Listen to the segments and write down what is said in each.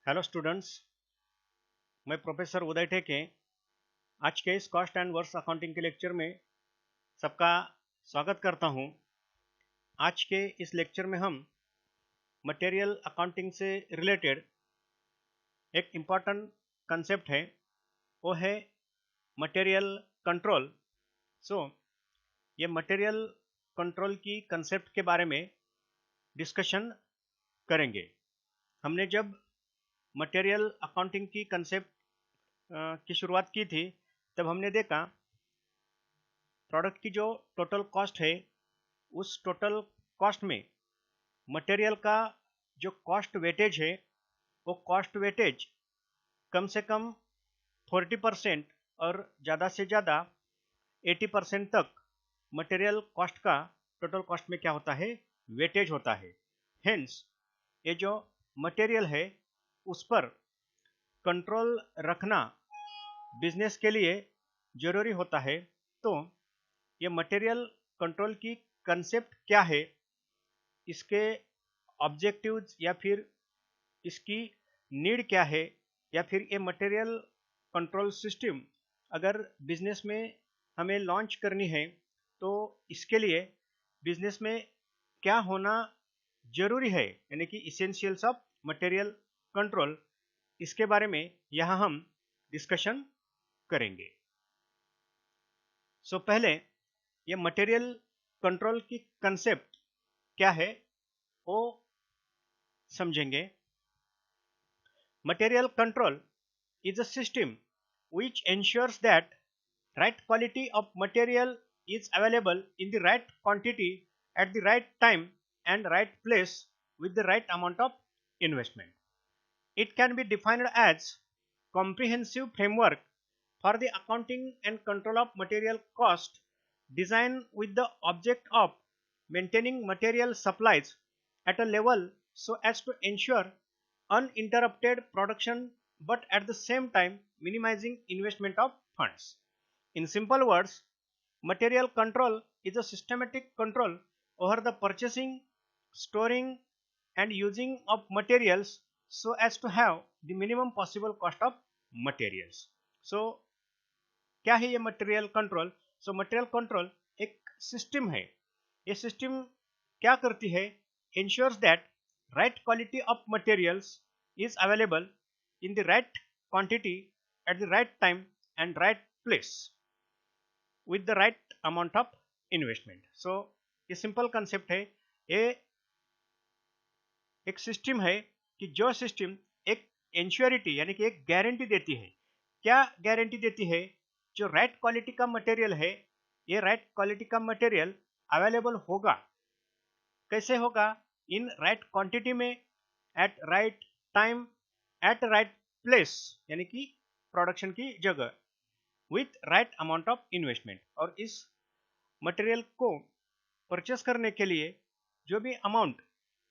Hello students, मैं professor उदय टेके आज के इस कॉस्ट एंड वर्स अकाउंटिंग के लेक्चर में सबका स्वागत करता हूं। आज के इस लेक्चर में हम मटेरियल अकाउंटिंग से रिलेटेड एक इम्पॉर्टेंट कंसेप्ट है, वो है मटेरियल कंट्रोल। सो ये मटेरियल कंट्रोल की कंसेप्ट के बारे में डिस्कशन करेंगे। हमने जब मटेरियल अकाउंटिंग की कंसेप्ट की शुरुआत की थी, तब हमने देखा प्रोडक्ट की जो टोटल कॉस्ट है, उस टोटल कॉस्ट में मटेरियल का जो कॉस्ट वेटेज है, वो कॉस्ट वेटेज कम से कम 40% और ज़्यादा से ज़्यादा 80% तक मटेरियल कॉस्ट का टोटल कॉस्ट में क्या होता है, वेटेज होता है। हेंस ये जो मटेरियल है उस पर कंट्रोल रखना बिजनेस के लिए ज़रूरी होता है। तो ये मटेरियल कंट्रोल की कंसेप्ट क्या है, इसके ऑब्जेक्टिव्स या फिर इसकी नीड क्या है, या फिर ये मटेरियल कंट्रोल सिस्टम अगर बिजनेस में हमें लॉन्च करनी है तो इसके लिए बिजनेस में क्या होना जरूरी है, यानी कि इसेंशियल्स ऑफ मटेरियल कंट्रोल, इसके बारे में यहाँ हम डिस्कशन करेंगे। पहले ये मटेरियल कंट्रोल की कंसेप्ट क्या है वो समझेंगे। Material control is a system which ensures that right quality of material is available in the right quantity at the right time and right place with the right amount of investment. It can be defined as comprehensive framework for the accounting and control of material cost designed with the object of maintaining material supplies at a level so as to ensure uninterrupted production but at the same time minimizing investment of funds. In simple words, material control is a systematic control over the purchasing, storing and using of materials so as to have the minimum possible cost of materials. So क्या है ये material control? Material control एक system है। ये system क्या करती है? Ensures that right quality of materials is available in the right quantity at the right time and right place with the right amount of investment. ये simple concept है। ये एक सिस्टम है कि जो सिस्टम एक इंश्योरिटी यानी कि एक गारंटी देती है। क्या गारंटी देती है? जो राइट क्वालिटी का मटेरियल है, ये राइट क्वालिटी का मटेरियल अवेलेबल होगा। कैसे होगा? इन राइट क्वांटिटी में, at right time, at right place यानी कि प्रोडक्शन की जगह, with right amount of investment. और इस मटेरियल को परचेस करने के लिए जो भी अमाउंट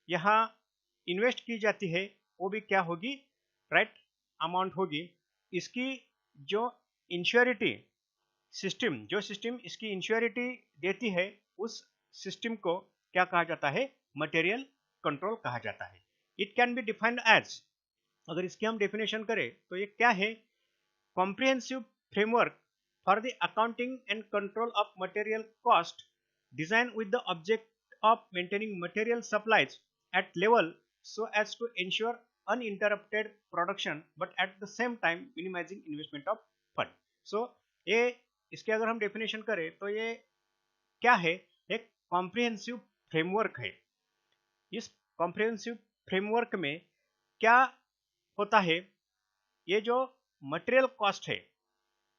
यहाँ इन्वेस्ट की जाती है वो भी क्या होगी? राइट अमाउंट होगी। इसकी जो इंश्योरिटी सिस्टम, जो सिस्टम इसकी इंश्योरिटी देती है, उस सिस्टम को क्या कहा जाता है? मटेरियल कंट्रोल कहा जाता है। It can be defined as, अगर इसकी हम डेफिनेशन करें तो ये क्या है? Comprehensive framework for the accounting and control of material cost design with the object of maintaining material supplies at level so as to ensure uninterrupted production but at the same time minimizing investment of fund. ये इसके अगर हम definition करें तो ये क्या है? एक कॉम्प्रिहेंसिव फ्रेमवर्क है। इस कॉम्प्रिहेंसिव फ्रेमवर्क में क्या होता है? ये जो मटेरियल कॉस्ट है,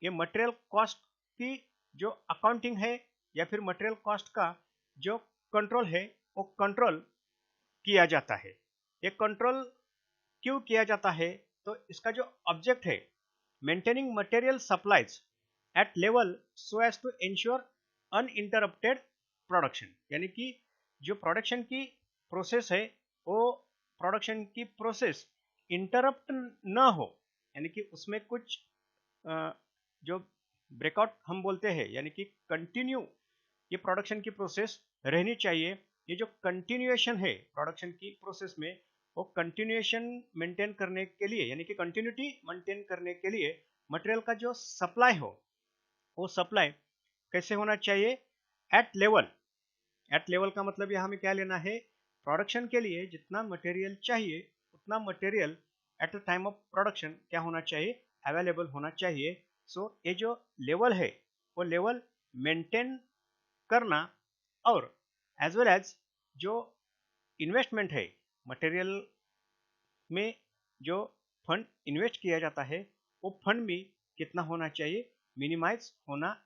ये मटेरियल कॉस्ट की जो अकाउंटिंग है या फिर मटेरियल कॉस्ट का जो कंट्रोल है, वो कंट्रोल किया जाता है। ये कंट्रोल क्यों किया जाता है? तो इसका जो ऑब्जेक्ट है, maintaining material supplies at level so as to ensure uninterrupted production, यानी कि जो प्रोडक्शन की प्रोसेस है वो प्रोडक्शन की प्रोसेस इंटरप्ट न हो, यानी कि उसमें कुछ जो ब्रेकआउट हम बोलते हैं, यानी कि कंटिन्यू ये प्रोडक्शन की प्रोसेस रहनी चाहिए। ये जो कंटिन्यूएशन है प्रोडक्शन की प्रोसेस में, वो कंटिन्यूएशन मेंटेन करने के लिए यानी कि कंटिन्यूटी मेंटेन करने के लिए मटेरियल का जो सप्लाई हो वो सप्लाई कैसे होना चाहिए, एट लेवल का मतलब यहाँ हमें क्या लेना है, प्रोडक्शन के लिए जितना मटेरियल चाहिए उतना material at the time of production क्या होना चाहिए, अवेलेबल होना चाहिए। सो ये जो लेवल है वो लेवल मेंटेन करना, और एज वेल एज जो इन्वेस्टमेंट है मटेरियल में, जो फंड इन्वेस्ट किया जाता है वो फंड भी कितना होना चाहिए, मिनिमाइज होना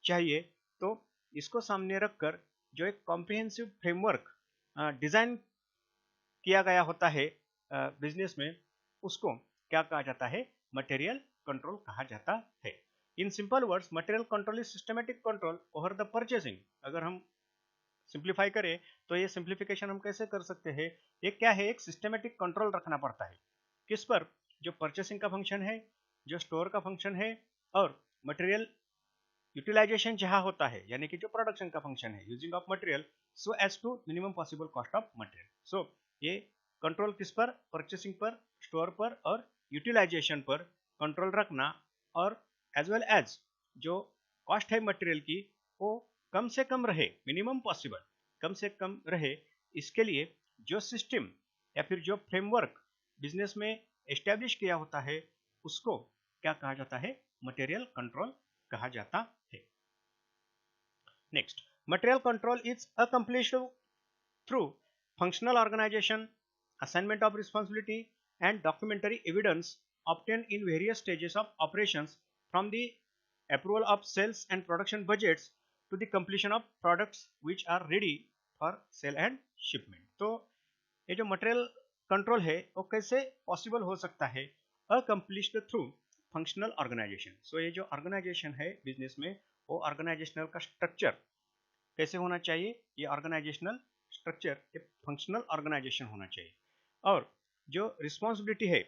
चाहिए। तो इसको सामने रखकर जो एक कॉम्प्रिहेंसिव फ्रेमवर्क डिजाइन किया गया होता है बिजनेस में, उसको क्या कहा जाता है, मटेरियल कंट्रोल कहा जाता है। In simple words material control is systematic control over the purchasing. अगर हम सिंप्लीफाई करें तो ये सिंप्लीफिकेशन हम कैसे कर सकते हैं, ये क्या है, एक सिस्टमेटिक कंट्रोल रखना पड़ता है किस पर, जो परचेसिंग का फंक्शन है, जो स्टोर का फंक्शन है, और मटेरियल यूटिलाइजेशन जहां होता है यानी कि जो प्रोडक्शन का फंक्शन है, using of material so as to minimum possible cost of material. So ये कंट्रोल किस पर, परचेसिंग पर, स्टोर पर और यूटिलाइजेशन पर कंट्रोल रखना, और एज वेल एज जो कॉस्ट है मटेरियल की वो कम से कम रहे, मिनिमम पॉसिबल कम से कम रहे, इसके लिए जो सिस्टम या फिर जो फ्रेमवर्क बिजनेस में एस्टेब्लिश किया होता है उसको क्या कहा जाता है, मटेरियल कंट्रोल कहा जाता है। Next, material control is accomplished through functional organization, assignment of responsibility and documentary evidence obtained in various stages of operations from the approval of sales and production budgets to the completion of products which are ready for sale and shipment। तो ये जो material control है वो कैसे possible हो सकता है, accomplished through functional organisation. सो ये जो ऑर्गेनाइजेशन है बिजनेस में वो ऑर्गेनाइजेशनल का स्ट्रक्चर कैसे होना चाहिए, ये ऑर्गेनाइजेशनल स्ट्रक्चर एक फंक्शनल ऑर्गेनाइजेशन होना चाहिए। और जो रिस्पॉन्सिबिलिटी है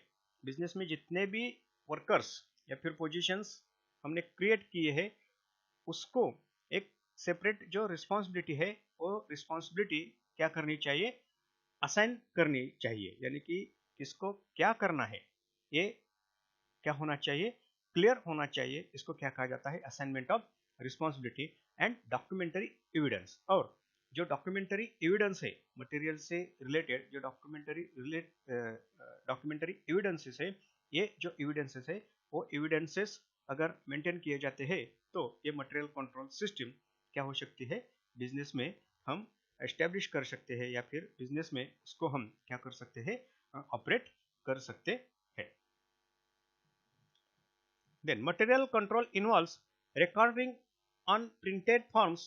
बिजनेस में, जितने भी वर्कर्स या फिर पोजीशंस हमने क्रिएट किए हैं उसको एक सेपरेट जो रिस्पॉन्सिबिलिटी है वो रिस्पॉन्सिबिलिटी क्या करनी चाहिए, असाइन करनी चाहिए, यानी कि किसको क्या करना है ये क्या होना चाहिए, क्लियर होना चाहिए। इसको क्या कहा जाता है, assignment of responsibility and documentary evidence. और जो डॉक्यूमेंटरी एविडेंस है मटेरियल से रिलेटेड, जो डॉक्यूमेंटरी एविडेंसेस है, ये जो एविडेंसेस है वो एविडेंसेस अगर मेंटेन किए जाते हैं तो ये मटेरियल कंट्रोल सिस्टम क्या हो सकती है, बिजनेस में हम एस्टेब्लिश कर सकते हैं या फिर बिजनेस में उसको हम क्या कर सकते हैं, ऑपरेट कर सकते हैं। Then material control involves recording on printed forms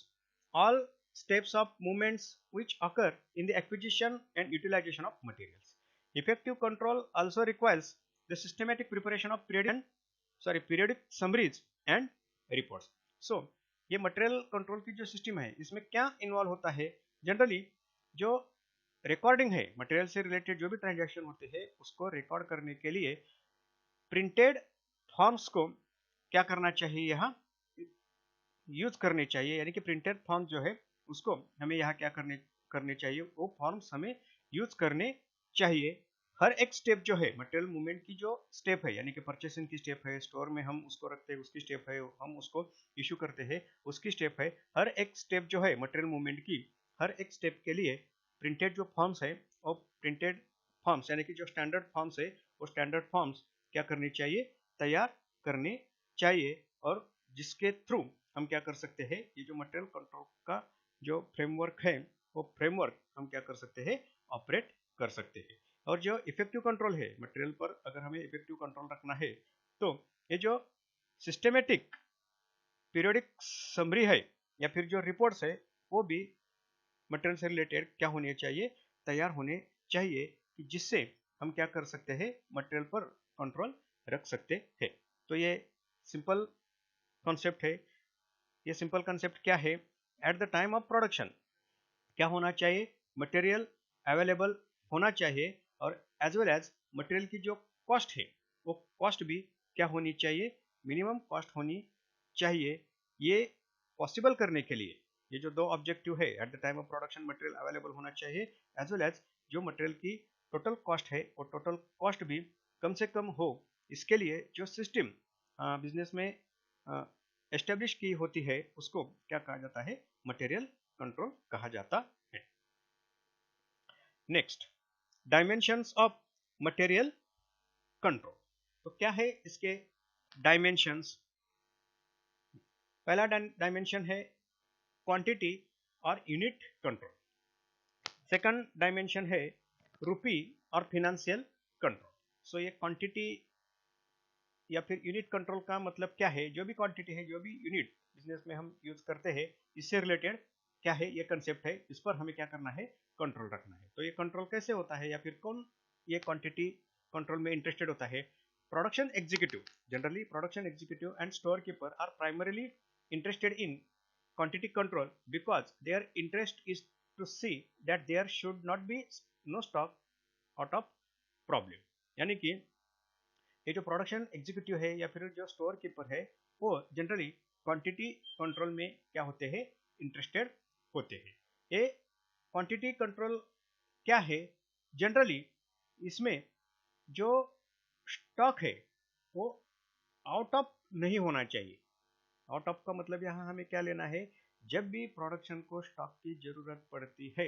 all steps of movements which occur in the acquisition and utilization of materials. Effective control also requires the systematic preparation of periodic summaries and reports. So ये material control की जो system है इसमें क्या involve होता है, generally जो recording है मटेरियल से रिलेटेड जो भी ट्रांजैक्शन होते हैं उसको रिकॉर्ड करने के लिए प्रिंटेड फॉर्म्स को क्या करना चाहिए, यहाँ यूज करने चाहिए, यानी कि प्रिंटेड फॉर्म जो है उसको हमें यहाँ क्या करने चाहिए, वो फॉर्म्स हमें यूज करने चाहिए। हर एक स्टेप जो है मटेरियल मूवमेंट की जो स्टेप है, यानी कि परचेसिंग की स्टेप है, स्टोर में हम उसको रखते हैं उसकी स्टेप है, हम उसको इशू करते हैं उसकी स्टेप है, हर एक स्टेप जो है मटेरियल मूवमेंट की, हर एक स्टेप के लिए प्रिंटेड जो फॉर्म्स है वो प्रिंटेड फॉर्म्स यानी कि जो स्टैंडर्ड फॉर्म्स है वो स्टैंडर्ड फॉर्म्स क्या करनी चाहिए, तैयार करने चाहिए, और जिसके थ्रू हम क्या कर सकते हैं, ये जो मटेरियल कंट्रोल का जो फ्रेमवर्क है वो फ्रेमवर्क हम क्या कर सकते हैं, ऑपरेट कर सकते हैं। और जो इफेक्टिव कंट्रोल है मटेरियल पर, अगर हमें इफेक्टिव कंट्रोल रखना है तो ये जो सिस्टमेटिक पीरियोडिक समरी है या फिर जो रिपोर्ट्स है वो भी मटेरियल से रिलेटेड क्या होने चाहिए, तैयार होने चाहिए, कि जिससे हम क्या कर सकते हैं, मटेरियल पर कंट्रोल रख सकते हैं। तो ये सिंपल कॉन्सेप्ट है। ये सिंपल कॉन्सेप्ट क्या है, at the time of production क्या होना चाहिए, मटेरियल अवेलेबल होना चाहिए, और एज वेल एज मटेरियल की जो कॉस्ट है वो कॉस्ट भी क्या होनी चाहिए, मिनिमम कॉस्ट होनी चाहिए। ये पॉसिबल करने के लिए ये जो दो ऑब्जेक्टिव है, at the time of production material available होना चाहिए, एज वेल एज जो मटेरियल की टोटल कॉस्ट है वो टोटल कॉस्ट भी कम से कम हो, इसके लिए जो सिस्टम बिजनेस में एस्टेब्लिश की होती है उसको क्या कहा जाता है, मटेरियल कंट्रोल कहा जाता है। Next, dimensions of material control. तो क्या है इसके डायमेंशंस? पहला डायमेंशन है क्वांटिटी और यूनिट कंट्रोल। सेकंड डायमेंशन है रुपी और फिनेंशियल कंट्रोल। सो ये क्वांटिटी या फिर यूनिट कंट्रोल का मतलब क्या है? जो भी क्वांटिटी है, जो भी यूनिट बिजनेस में हम यूज करते हैं, इससे रिलेटेड क्या है ये कंसेप्ट है, इस पर हमें क्या करना है, कंट्रोल रखना है। तो ये कंट्रोल कैसे होता है या फिर कौन ये क्वांटिटी कंट्रोल में इंटरेस्टेड होता है? Production executive, generally production executive and store keeper are primarily interested in quantity control because their interest is to see that there should not be no stock out of problem। यानी कि ये जो production executive है या फिर जो store keeper है वो जनरली क्वांटिटी कंट्रोल में क्या होते हैं, इंटरेस्टेड होते हैं। ये क्वांटिटी कंट्रोल क्या है? जनरली इसमें जो स्टॉक है वो आउट ऑफ नहीं होना चाहिए। आउट ऑफ का मतलब यहाँ हमें क्या लेना है, जब भी प्रोडक्शन को स्टॉक की जरूरत पड़ती है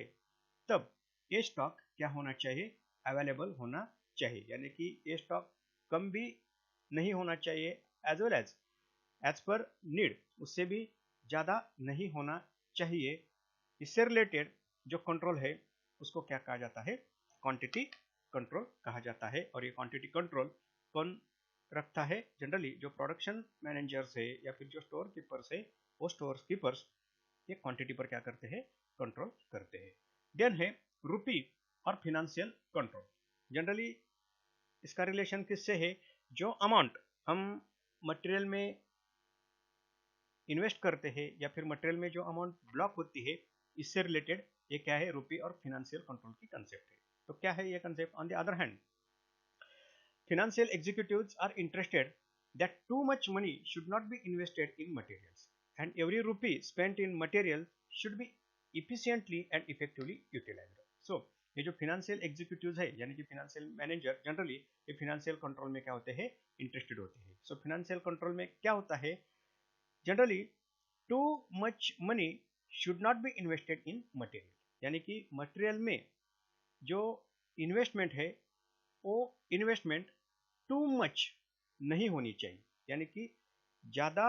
तब ये स्टॉक क्या होना चाहिए, अवेलेबल होना चाहिए। यानी कि ये स्टॉक कम भी नहीं होना चाहिए, as well as per need, उससे भी ज़्यादा नहीं होना चाहिए। इससे रिलेटेड जो कंट्रोल है उसको क्या कहा जाता है, क्वांटिटी कंट्रोल कहा जाता है। और ये क्वांटिटी कंट्रोल कौन रखता है? जनरली जो प्रोडक्शन मैनेजर्स है या फिर जो स्टोर कीपर्स है, वो स्टोर कीपर्स ये क्वांटिटी पर क्या करते हैं, कंट्रोल करते हैं। देन है रुपी और फिनेंशियल कंट्रोल। जनरली इसका रिलेशन किससे है? जो अमाउंट हम मटेरियल में इन्वेस्ट करते हैं या फिर मटेरियल में जो अमाउंट ब्लॉक होती है, इससे रिलेटेड ये क्या है, रुपी और फिनेंशियल कंट्रोल की कंसेप्ट है। तो क्या है ये concept? On the other hand, financial executives are interested that too much money should not be invested in materials and every rupee spent in material should be efficiently and effectively utilized। So ये जो financial executives है यानी कि financial manager generally ये financial control में क्या होते हैं, इंटरेस्टेड होते हैं। सो फिनेंशियल कंट्रोल में क्या होता है, generally too much money should not be invested in material, यानी कि मटेरियल में जो इन्वेस्टमेंट है वो इन्वेस्टमेंट टू मच नहीं होनी चाहिए। यानी कि ज़्यादा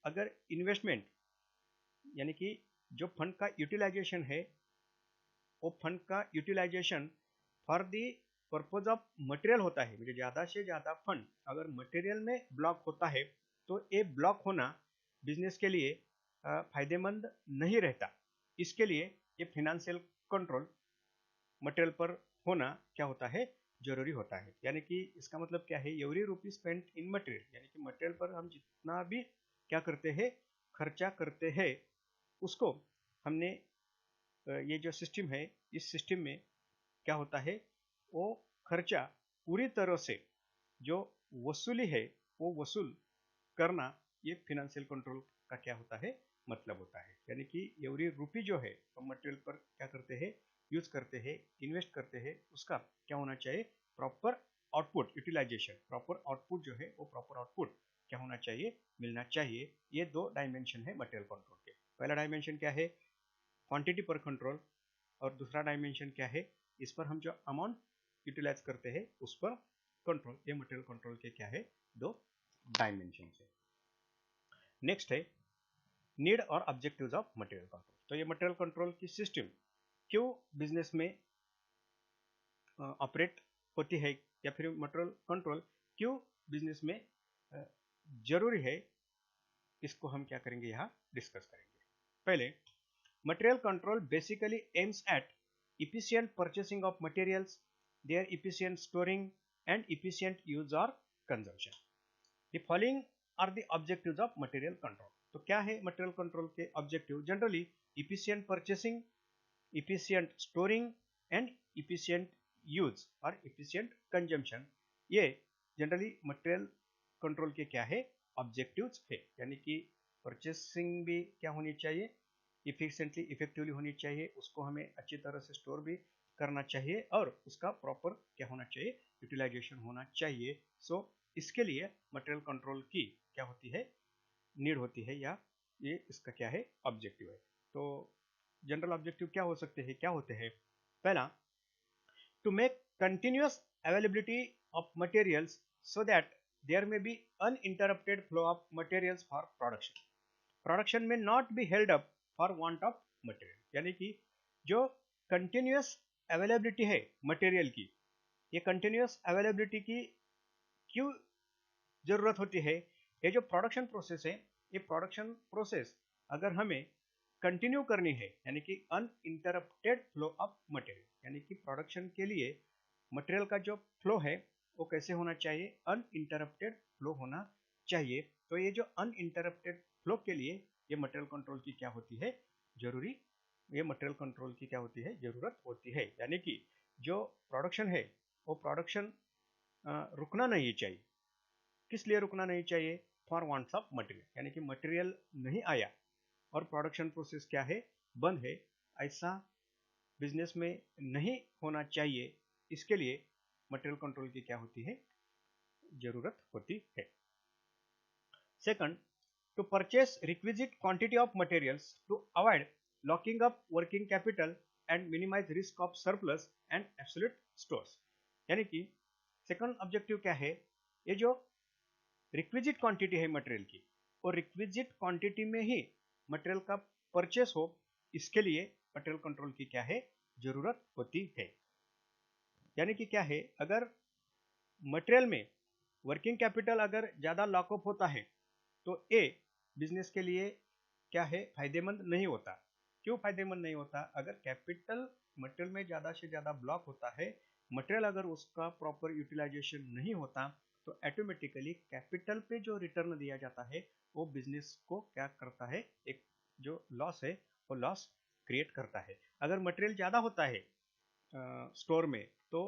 अगर इन्वेस्टमेंट, यानी कि जो फंड का यूटिलाइजेशन है वो फंड का utilization for the purpose of material होता है, मुझे ज़्यादा से ज़्यादा फंड अगर मटेरियल में ब्लॉक होता है तो ये ब्लॉक होना बिजनेस के लिए फायदेमंद नहीं रहता। इसके लिए ये फिनेंशियल कंट्रोल मटेरियल पर होना क्या होता है, जरूरी होता है। यानी कि इसका मतलब क्या है, every rupee spent in material, यानी कि मटेरियल पर हम जितना भी क्या करते हैं, खर्चा करते हैं, उसको हमने ये जो सिस्टम है इस सिस्टम में क्या होता है, वो खर्चा पूरी तरह से जो वसूली है वो वसूल करना, ये फिनेंशियल कंट्रोल का क्या होता है, मतलब होता है। यानी कि एवरी रुपी जो है हम मटेरियल पर क्या करते हैं, यूज करते हैं, इन्वेस्ट करते हैं, उसका क्या होना चाहिए, proper output utilization, proper output जो है वो प्रॉपर आउटपुट क्या होना चाहिए, मिलना चाहिए। ये दो डायमेंशन है मटेरियल कंट्रोल के। पहला डायमेंशन क्या है, क्वांटिटी पर कंट्रोल, और दूसरा डायमेंशन क्या है, इस पर हम जो अमाउंट यूटिलाइज करते हैं उस पर कंट्रोल। ये मटेरियल कंट्रोल के क्या है, दो डायमेंशन है। नेक्स्ट है नीड और ऑब्जेक्टिव्स ऑफ मटेरियल कंट्रोल। तो ये मटेरियल कंट्रोल की सिस्टम क्यों बिजनेस में ऑपरेट होती है या फिर मटेरियल कंट्रोल क्यों बिजनेस में जरूरी है, इसको हम क्या करेंगे, यहाँ डिस्कस करेंगे। पहले, material control basically aims at efficient purchasing of materials, their efficient storing and efficient use or consumption। The following are the objectives of material control। तो क्या है मटेरियल कंट्रोल के objective? Generally efficient purchasing, efficient storing and efficient use और efficient consumption, ये generally material control के क्या है, objectives है। यानी कि परचेसिंग भी क्या होनी चाहिए, इफिशिएंटली इफेक्टिवली होनी चाहिए, उसको हमें अच्छी तरह से स्टोर भी करना चाहिए और उसका प्रॉपर क्या होना चाहिए, यूटिलाइजेशन होना चाहिए। सो इसके लिए मटेरियल कंट्रोल की क्या होती है, नीड होती है, या ये इसका क्या है, ऑब्जेक्टिव है। तो जनरल ऑब्जेक्टिव क्या हो सकते हैं, क्या होते हैं? पहला, to make continuous availability of materials so that there may be uninterrupted flow of materials for production. Production may not be held up for want of material. यानी कि जो continuous availability है मटेरियल की, ये continuous availability की क्यों जरूरत होती है? ये जो प्रोडक्शन प्रोसेस है, ये प्रोडक्शन प्रोसेस अगर हमें कंटिन्यू करनी है, यानी कि अनइंटरप्टेड फ्लो ऑफ मटेरियल, यानी कि प्रोडक्शन के लिए मटेरियल का जो फ्लो है वो कैसे होना चाहिए, अनइंटरप्टेड फ्लो होना चाहिए। तो ये जो अनइंटरप्टेड फ्लो के लिए ये मटेरियल कंट्रोल की क्या होती है, जरूरी, ये मटेरियल कंट्रोल की क्या होती है, जरूरत होती है। यानी कि जो प्रोडक्शन है वो प्रोडक्शन रुकना नहीं चाहिए। किस लिए रुकना नहीं चाहिए? फॉर वांट्स ऑफ मटेरियल, यानी कि मटेरियल नहीं आया और प्रोडक्शन प्रोसेस क्या है, बंद है, ऐसा बिजनेस में नहीं होना चाहिए। इसके लिए मटेरियल कंट्रोल की क्या होती है, जरूरत होती है। Second, to purchase requisite quantity of materials to avoid locking up working capital and minimize risk of surplus and absolute stores. यानी कि सेकंड ऑब्जेक्टिव क्या है, ये जो रिक्विजिट क्वांटिटी है मटेरियल की, और रिक्विजिट क्वांटिटी में ही मटेरियल का परचेस हो, इसके लिए मटेरियल कंट्रोल की क्या है, जरूरत होती है। यानी कि क्या है, अगर मटेरियल में वर्किंग कैपिटल अगर ज़्यादा लॉकअप होता है तो ए बिजनेस के लिए क्या है, फायदेमंद नहीं होता। क्यों फायदेमंद नहीं होता? अगर कैपिटल मटेरियल में ज़्यादा से ज़्यादा ब्लॉक होता है, मटेरियल अगर उसका प्रॉपर यूटिलाइजेशन नहीं होता, तो ऑटोमेटिकली कैपिटल पे जो रिटर्न दिया जाता है वो बिजनेस को क्या करता है, एक जो लॉस है वो लॉस क्रिएट करता है। अगर मटेरियल ज़्यादा होता है स्टोर में, तो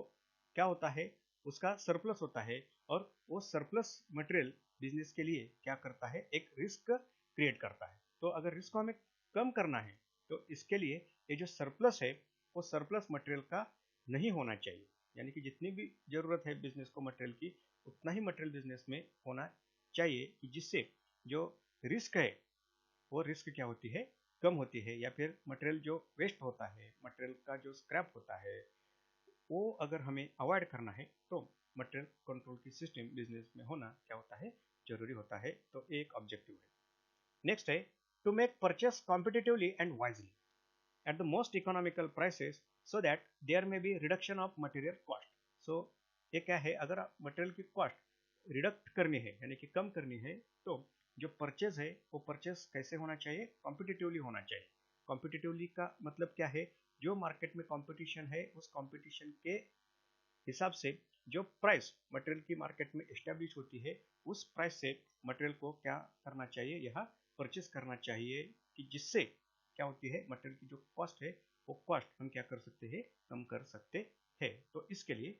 क्या होता है, उसका सरप्लस होता है, और वो सरप्लस मटेरियल बिजनेस के लिए क्या करता है, एक रिस्क क्रिएट करता है। तो अगर रिस्क को हमें कम करना है तो इसके लिए ये जो सरप्लस है वो सरप्लस मटेरियल का नहीं होना चाहिए। यानी कि जितनी भी जरूरत है बिजनेस को मटेरियल की, उतना ही मटेरियल बिजनेस में होना चाहिए, कि जिससे जो रिस्क है वो रिस्क क्या होती है, कम होती है। या फिर मटेरियल जो वेस्ट होता है, मटेरियल का जो स्क्रैप होता है, वो अगर हमें अवॉइड करना है तो मटेरियल कंट्रोल की सिस्टम बिजनेस में होना क्या होता है, जरूरी होता है। तो एक ऑब्जेक्टिव है। नेक्स्ट है, to make purchase competitively and wisely at the most economical prices so that there may be reduction of material cost. So ये क्या है, अगर मटेरियल की कॉस्ट रिडक्ट करनी है, यानी कि कम करनी है, तो जो परचेज है वो परचेज कैसे होना चाहिए, कॉम्पिटिटिवली होना चाहिए। कॉम्पिटिटिवली का मतलब क्या है, जो मार्केट में कंपटीशन है उस कंपटीशन के हिसाब से जो प्राइस मटेरियल की मार्केट में एस्टेब्लिश होती है, उस प्राइस से मटेरियल को क्या करना चाहिए, यह परचेस करना चाहिए, कि जिससे क्या होती है, मटेरियल की जो कॉस्ट है वो कॉस्ट हम क्या कर सकते हैं, कम कर सकते हैं। तो इसके लिए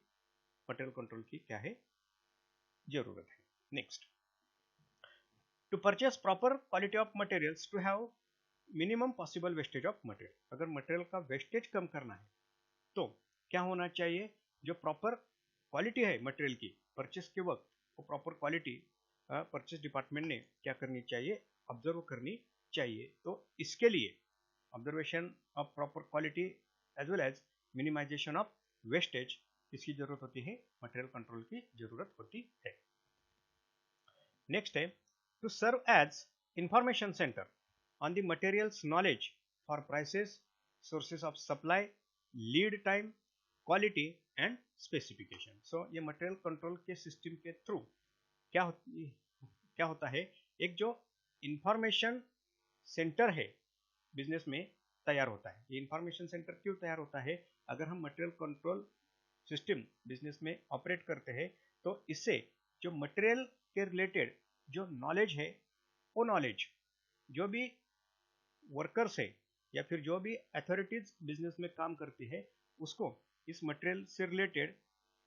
मटेरियल कंट्रोल की क्या है, जरूरत है। Next, to purchase proper quality of materials to have minimum possible wastage of material. अगर मटेरियल का वेस्टेज कम करना है तो क्या होना चाहिए, जो प्रॉपर क्वालिटी है मटेरियल की परचेस के वक्त, वो प्रॉपर क्वालिटी परचेस डिपार्टमेंट ने क्या करनी चाहिए, ऑब्जर्व करनी चाहिए। तो इसके लिए observation of proper quality as well as minimization of wastage, इसकी जरूरत होती है, मटेरियल कंट्रोल की जरूरत होती है। नेक्स्ट है, to serve as information centre on the materials knowledge for prices, sources of supply, lead time, quality and specification. So ये मटेरियल कंट्रोल के सिस्टम के थ्रू क्या होता है, एक जो इंफॉर्मेशन सेंटर है बिजनेस में तैयार होता है। ये इंफॉर्मेशन सेंटर क्यों तैयार होता है, अगर हम मटेरियल कंट्रोल सिस्टम बिजनेस में ऑपरेट करते हैं तो इससे जो मटेरियल के रिलेटेड जो नॉलेज है, वो नॉलेज जो भी वर्कर्स है या फिर जो भी अथॉरिटीज बिजनेस में काम करती है, उसको इस मटेरियल से रिलेटेड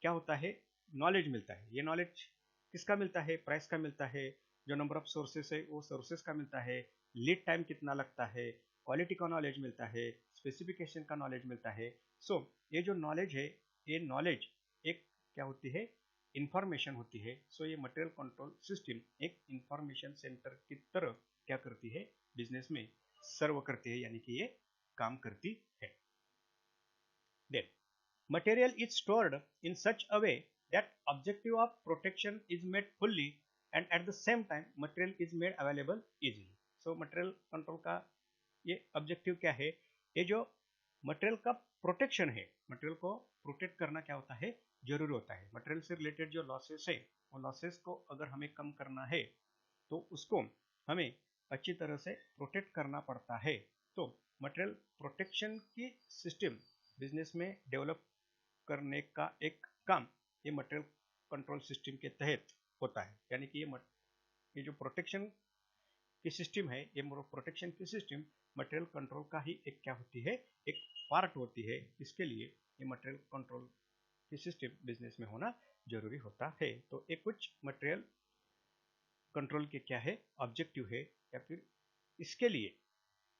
क्या होता है, नॉलेज मिलता है। ये नॉलेज किसका मिलता है, प्राइस का मिलता है, जो नंबर ऑफ सोर्सेस है वो सोर्सेस का मिलता है, लीड टाइम कितना लगता है, क्वालिटी का नॉलेज मिलता है, स्पेसिफिकेशन का नॉलेज मिलता है। सो ये जो नॉलेज है, ये नॉलेज एक क्या होती है, इंफॉर्मेशन होती है। सो ये मटेरियल कंट्रोल सिस्टम एक इंफॉर्मेशन सेंटर की तरह क्या करती है, बिजनेस में सर्व करती है, यानी कि ये काम करती है। Then material is stored in such a way that objective of protection is met fully and at the same time material is made available easily. So material control का ये ऑब्जेक्टिव क्या है, ये जो मटेरियल का प्रोटेक्शन है, material को protect करना क्या होता है, जरूरी होता है। मटेरियल से रिलेटेड जो लॉसेस है, वो लॉसेस को अगर हमें कम करना है तो उसको हमें अच्छी तरह से प्रोटेक्ट करना पड़ता है। तो मटेरियल प्रोटेक्शन की सिस्टम बिजनेस में डेवलप करने का एक काम ये मटेरियल कंट्रोल सिस्टम के तहत होता है। यानी कि ये जो प्रोटेक्शन की सिस्टम है, ये प्रोटेक्शन की सिस्टम मटेरियल कंट्रोल का ही एक क्या होती है, एक पार्ट होती है। इसके लिए ये मटेरियल कंट्रोल की सिस्टम बिजनेस में होना जरूरी होता है। तो ये कुछ मटेरियल कंट्रोल के क्या है, ऑब्जेक्टिव है, या फिर इसके लिए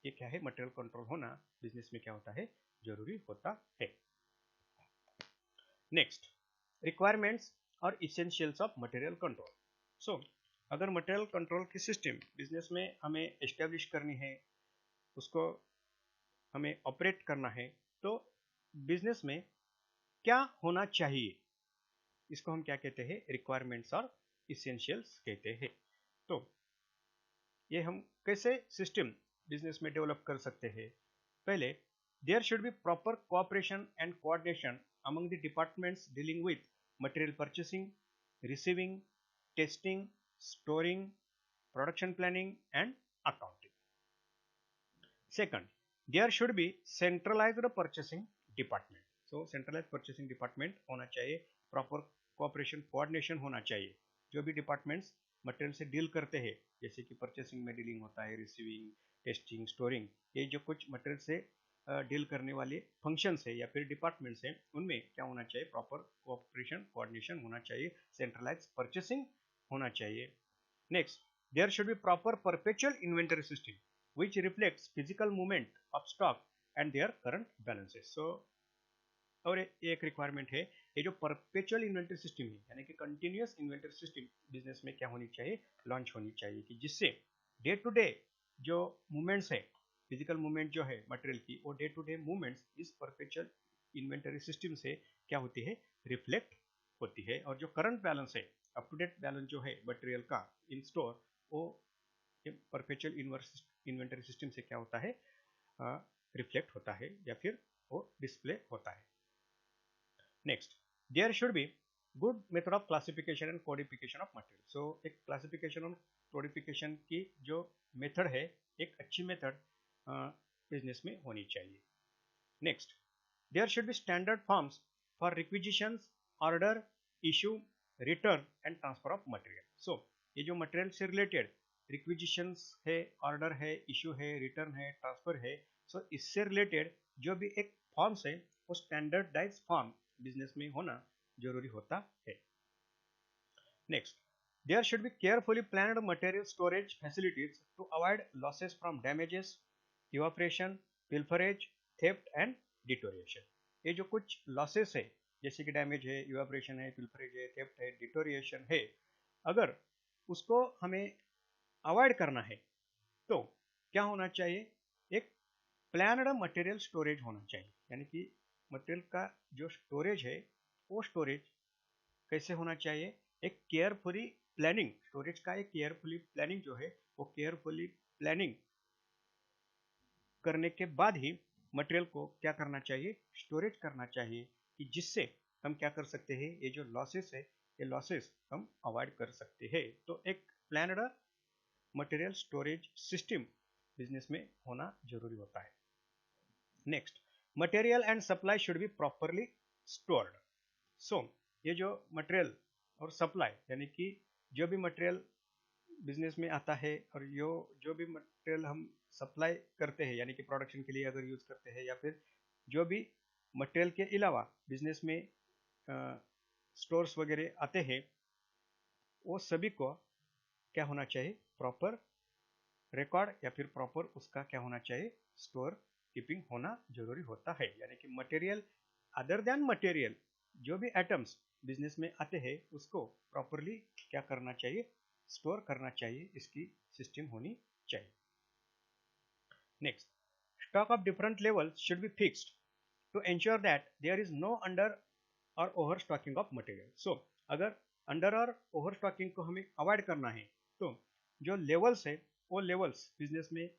ये क्या है, मटेरियल कंट्रोल होना बिजनेस में क्या होता है, जरूरी होता है। नेक्स्ट, रिक्वायरमेंट्स और इसेंशियल्स ऑफ मटेरियल कंट्रोल। सो अगर मटेरियल कंट्रोल की सिस्टम बिजनेस में हमें एस्टेब्लिश करनी है, उसको हमें ऑपरेट करना है, तो बिजनेस में क्या होना चाहिए, इसको हम क्या कहते हैं, रिक्वायरमेंट्स और इसेंशियल्स कहते हैं। तो ये हम कैसे सिस्टम बिजनेस में डेवलप कर सकते हैं। पहले, there should be proper cooperation and coordination among the departments dealing with material purchasing, receiving, testing, storing, production planning and accounting. Second, there should be centralized purchasing department. So centralized purchasing department होना चाहिए, proper cooperation coordination होना चाहिए। जो भी departments material से deal करते हैं, जैसे कि परचेसिंग में डीलिंग होता है, रिसीविंग, टेस्टिंग, स्टोरिंग, ये जो कुछ मटेरियल से डील करने वाले फंक्शंस है या फिर डिपार्टमेंट्स हैं, उनमें क्या होना चाहिए, प्रॉपर कोऑपरेशन कोऑर्डिनेशन होना चाहिए, सेंट्रलाइज परचेसिंग होना चाहिए। Next, there should be proper perpetual inventory system which reflects physical movement of stock and their current balances. So और एक रिक्वायरमेंट है, ये जो परपेचुअल इन्वेंटरी सिस्टम है, यानी कि कंटिन्यूअस इन्वेंटरी सिस्टम बिजनेस में क्या होनी चाहिए, लॉन्च होनी चाहिए, कि जिससे डे टू डे जो मूवमेंट्स है, फिजिकल मूवमेंट जो है मटेरियल की, वो डे टू डे मूवमेंट्स इस परपेचुअल इन्वेंटरी सिस्टम से क्या होती है, रिफ्लेक्ट होती है। और जो करंट बैलेंस है, अप टू डेट बैलेंस जो है मटेरियल का इन स्टोर, वो परपेचुअल इन्वेंटरी सिस्टम से क्या होता है, रिफ्लेक्ट होता है या फिर वो डिस्प्ले होता है। Next, there should be good method of classification and codification of material. So एक क्लासिफिकेशन और कोडिफिकेशन की जो मेथड है, एक अच्छी मेथड बिजनेस में होनी चाहिए। Next, there should be standard forms for requisitions, order, issue, return and transfer of material. So ये जो मटेरियल से रिलेटेड रिक्विजिशंस है, ऑर्डर है, इशू है, रिटर्न है, ट्रांसफर है, सो इससे रिलेटेड जो भी एक फॉर्म्स है, वो स्टैंडर्डाइज फॉर्म बिजनेस में होना जरूरी होता है। Next, there should be carefully planned material storage facilities to avoid losses from damages, evaporation, pilferage, theft and deterioration. ये जो कुछ लॉसेस है, जैसे कि डैमेज है, इवापोरेशन है, पिल्फरेज है, थेफ्ट है, डिटोरिएशन है, अगर उसको हमें अवॉइड करना है तो क्या होना चाहिए, एक प्लान्ड मटेरियल स्टोरेज होना चाहिए। यानी कि मटेरियल का जो स्टोरेज है, वो स्टोरेज कैसे होना चाहिए, एक केयरफुली प्लानिंग, स्टोरेज का एक केयरफुली प्लानिंग जो है, वो केयरफुली प्लानिंग करने के बाद ही मटेरियल को क्या करना चाहिए, स्टोरेज करना चाहिए, कि जिससे हम क्या कर सकते हैं, ये जो लॉसेस है, ये लॉसेस हम अवॉइड कर सकते हैं। तो एक planned material storage system business में होना जरूरी होता है। Next, material and supply should be properly stored. So ये जो मटेरियल और सप्लाई, यानी कि जो भी मटेरियल बिजनेस में आता है और जो भी मटेरियल हम सप्लाई करते हैं, यानी कि प्रोडक्शन के लिए अगर यूज करते हैं, या फिर जो भी मटेरियल के अलावा बिजनेस में स्टोर्स वगैरह आते हैं, वो सभी को क्या होना चाहिए, प्रॉपर रिकॉर्ड या फिर प्रॉपर उसका क्या होना चाहिए, स्टोर कीपिंग होना जरूरी होता है। यानी कि मटेरियल, अदर देन मटेरियल, जो भी आइटम्स बिजनेस में आते हैं उसको प्रॉपरली क्या करना चाहिए, स्टोर करना चाहिए, इसकी सिस्टम होनी चाहिए। Next, stock of different levels should be fixed to ensure that there is no under और over stocking of material. So अगर अंडर और ओवर स्टॉकिंग को हमें अवॉइड करना है तो जो लेवल्स है वो लेवल्स बिजनेस में,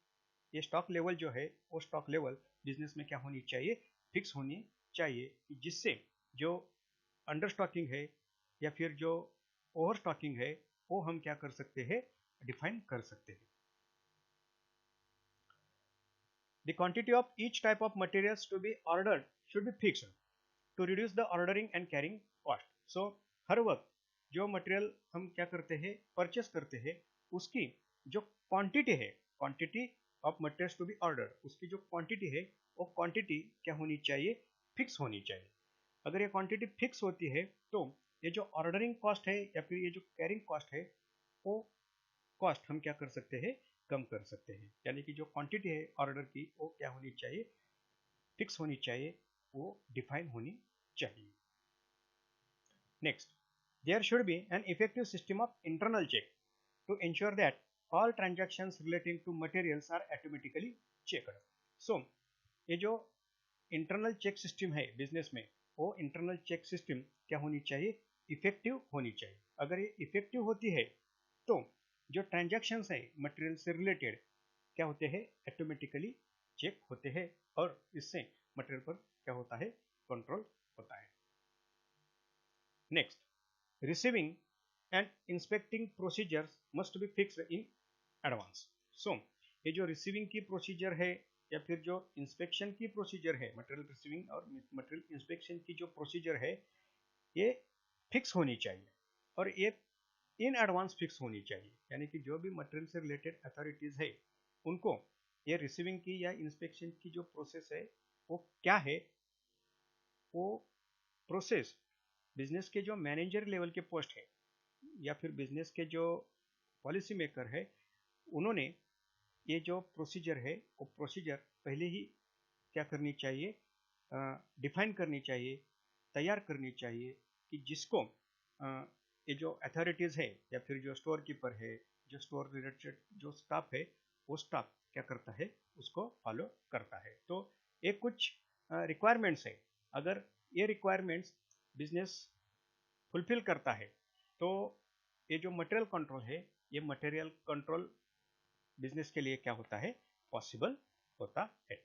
ये स्टॉक लेवल जो है वो स्टॉक लेवल बिजनेस में क्या होनी चाहिए, फिक्स होनी चाहिए, जिससे जो अंडर स्टॉकिंग है या फिर जो ओवर स्टॉकिंग है वो हम क्या कर सकते हैं, डिफाइन कर सकते हैं। The quantity of each type of materials to be ordered should be fixed to reduce the ordering and carrying cost. So हर वक्त जो मटेरियल हम क्या करते हैं, परचेस करते हैं, उसकी जो क्वांटिटी है, quantity of materials to be order, उसकी जो क्वांटिटी है वो क्वांटिटी क्या होनी चाहिए, फिक्स होनी चाहिए। अगर ये क्वांटिटी फिक्स होती है तो ये जो ऑर्डरिंग कॉस्ट है या फिर ये जो कैरिंग कॉस्ट है वो कॉस्ट हम क्या कर सकते हैं, कम कर सकते हैं। यानी कि जो क्वांटिटी है ऑर्डर की वो क्या होनी चाहिए, फिक्स होनी चाहिए, वो डिफाइन होनी चाहिए। Next, there should be an effective system of internal check to ensure that all transactions relating to materials are automatically checked. So ये जो इंटरनल चेक सिस्टम है बिजनेस में, वो इंटरनल चेक सिस्टम क्या होनी चाहिए, इफेक्टिव होनी चाहिए। अगर ये इफेक्टिव होती है तो जो ट्रांजैक्शंस है मटेरियल से रिलेटेड क्या होते हैं, ऑटोमेटिकली चेक होते हैं और इससे मटेरियल पर क्या होता है, कंट्रोल होता है। Next, receiving and inspecting procedures must be fixed in advance. So ये जो रिसीविंग की प्रोसीजर है या फिर जो इंस्पेक्शन की प्रोसीजर है, मटेरियल रिसीविंग और मटेरियल इंस्पेक्शन की जो प्रोसीजर है ये फिक्स होनी चाहिए और ये इन एडवांस फिक्स होनी चाहिए। यानी कि जो भी मटेरियल से रिलेटेड अथॉरिटीज है उनको ये रिसीविंग की या इंस्पेक्शन की जो प्रोसेस है वो क्या है, वो प्रोसेस बिजनेस के जो मैनेजर लेवल के पोस्ट है या फिर बिजनेस के जो पॉलिसी मेकर है, उन्होंने ये जो प्रोसीजर है वो प्रोसीजर पहले ही क्या करनी चाहिए, डिफाइन करनी चाहिए, तैयार करनी चाहिए, कि जिसको ये जो अथॉरिटीज़ है या फिर जो स्टोर कीपर है, जो स्टोर रिलेटेड जो स्टाफ है, वो स्टाफ क्या करता है, उसको फॉलो करता है। तो ये कुछ रिक्वायरमेंट्स है, अगर ये रिक्वायरमेंट्स बिजनेस फुलफिल करता है तो ये जो मटेरियल कंट्रोल है, ये मटेरियल कंट्रोल बिजनेस के लिए क्या होता है, पॉसिबल होता है।